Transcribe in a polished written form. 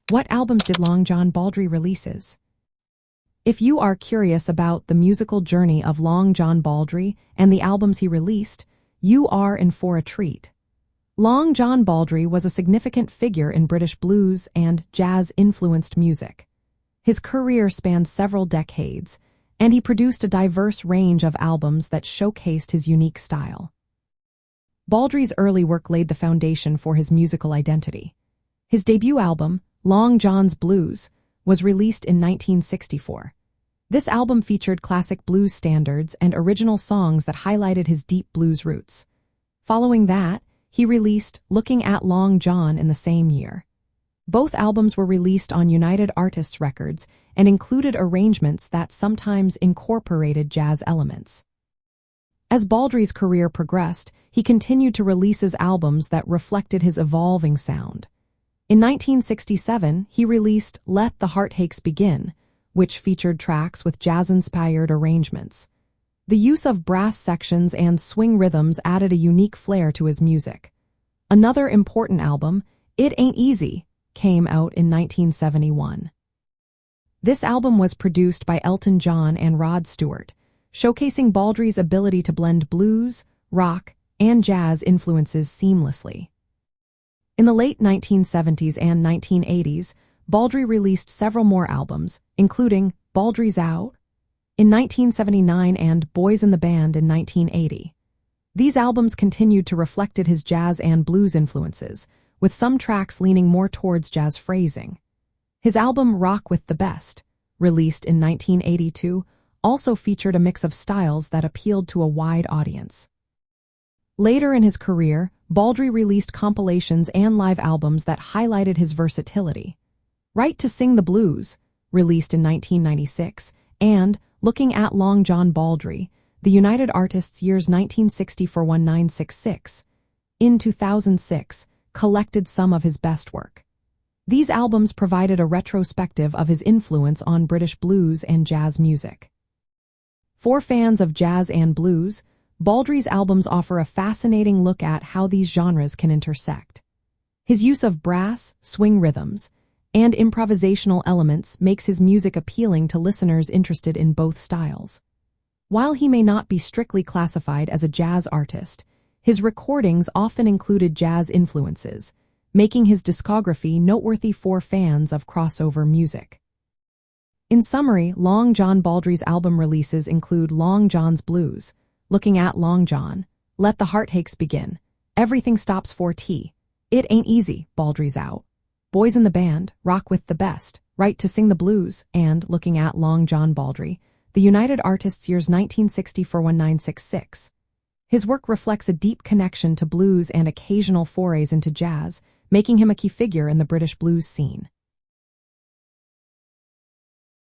What albums did Long John Baldry releases? If you are curious about the musical journey of Long John Baldry and the albums he released, you are in for a treat. Long John Baldry was a significant figure in British blues and jazz-influenced music. His career spanned several decades, and he produced a diverse range of albums that showcased his unique style. Baldry's early work laid the foundation for his musical identity. His debut album, Long John's Blues, was released in 1964. This album featured classic blues standards and original songs that highlighted his deep blues roots. Following that, he released Looking at Long John in the same year. Both albums were released on United Artists Records and included arrangements that sometimes incorporated jazz elements. As Baldry's career progressed, he continued to release his albums that reflected his evolving sound. In 1967, he released Let the Heartaches Begin, which featured tracks with jazz-inspired arrangements. The use of brass sections and swing rhythms added a unique flair to his music. Another important album, It Ain't Easy, came out in 1971. This album was produced by Elton John and Rod Stewart, showcasing Baldry's ability to blend blues, rock, and jazz influences seamlessly. In the late 1970s and 1980s, Baldry released several more albums, including Baldry's Out in 1979 and Boys in the Band in 1980. These albums continued to reflect his jazz and blues influences, with some tracks leaning more towards jazz phrasing. His album Rock with the Best, released in 1982, also featured a mix of styles that appealed to a wide audience. Later in his career, Baldry released compilations and live albums that highlighted his versatility. Right to Sing the Blues, released in 1996, and Looking at Long John Baldry, the United Artists years 1964-1966, in 2006, collected some of his best work. These albums provided a retrospective of his influence on British blues and jazz music. For fans of jazz and blues, Baldry's albums offer a fascinating look at how these genres can intersect. His use of brass, swing rhythms, and improvisational elements makes his music appealing to listeners interested in both styles. While he may not be strictly classified as a jazz artist, his recordings often included jazz influences, making his discography noteworthy for fans of crossover music. In summary, Long John Baldry's album releases include Long John's Blues, Looking at Long John, Let the Heartaches Begin, Everything Stops for Tea, It Ain't Easy, Baldry's Out, Boys in the Band, Rock with the Best, Right to Sing the Blues, and Looking at Long John Baldry, the United Artists years 1964-1966. His work reflects a deep connection to blues and occasional forays into jazz, making him a key figure in the British blues scene.